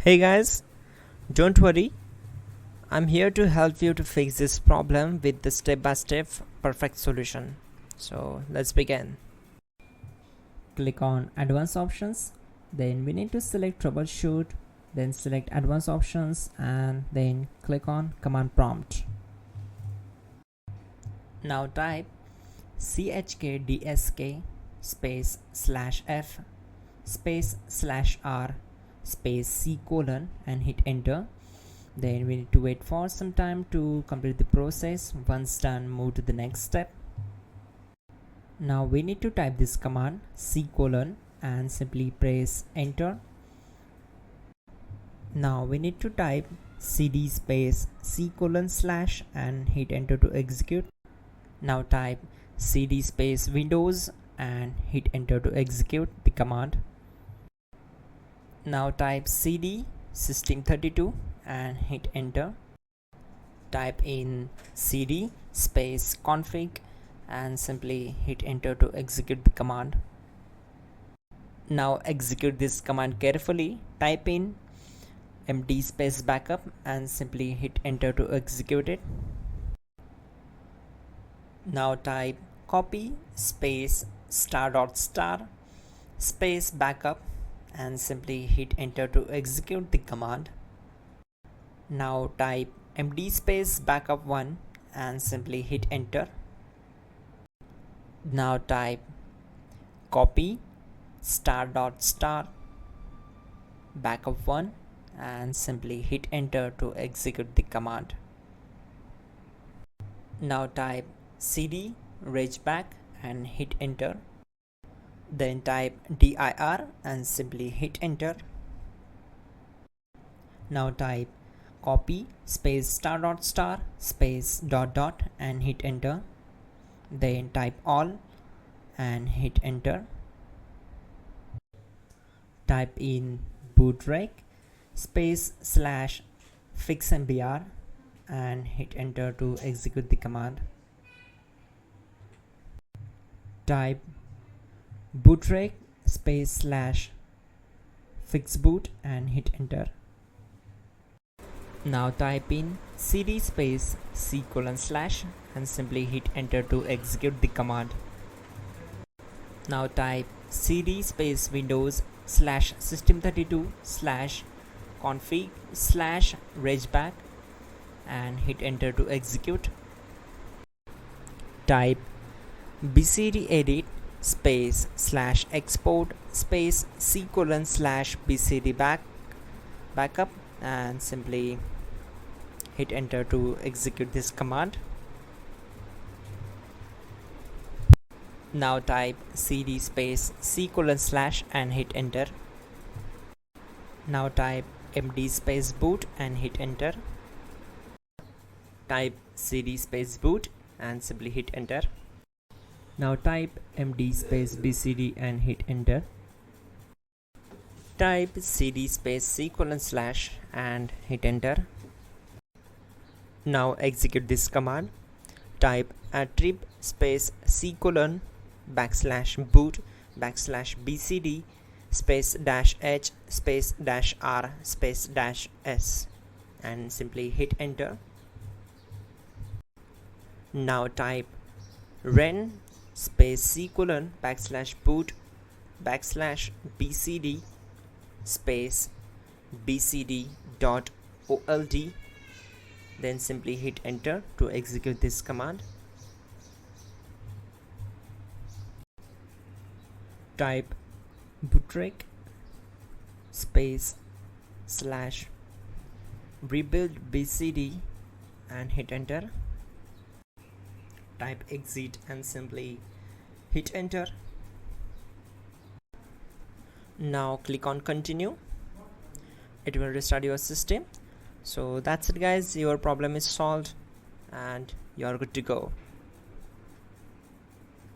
Hey guys, don't worry, I'm here to help you to fix this problem with the step-by-step perfect solution. So let's begin. Click on advanced options, then we need to select troubleshoot, then select advanced options and then click on command prompt. Now type chkdsk space /f space /r space c colon and hit enter. Then we need to wait for some time to complete the process. Once done, move to the next step. Now we need to type this command c colon and simply press enter. Now we need to type cd space c colon / and hit enter to execute. Now type cd space windows and hit enter to execute the command. Now type cd system32 and hit enter. Type in cd space config and simply hit enter to execute the command. Now execute this command carefully. Type in md space backup and simply hit enter to execute it. Now type copy space ** space backup and simply hit enter to execute the command. Now type md space backup1 and simply hit enter. Now type copy ** backup1 and simply hit enter to execute the command. Now type cd regback and hit enter. Then type dir and simply hit enter. Now type copy space ** space ... and hit enter. Then type all and hit enter. Type in bootrec space / fixmbr and hit enter to execute the command. Type bootrec space / fixboot and hit enter. Now type in cd space c colon / and simply hit enter to execute the command. Now type cd space windows / system32 / config / regback and hit enter to execute. Type bcd edit space / export space c colon / bcd backup and simply hit enter to execute this command. Now type cd space c colon / and hit enter. Now type md space boot and hit enter. Type cd space boot and simply hit enter. Now type md space bcd and hit enter. Type cd space c colon / and hit enter. Now execute this command. Type attrib space c colon /boot /bcd space -h space -r space -s and simply hit enter. Now type ren space c colon /boot /bcd space bcd.old. Then simply hit enter to execute this command. Type bootrec space / rebuild bcd and hit enter. Type exit and simply hit enter. Now click on continue. It will restart your system. So that's it guys, your problem is solved and you're good to go.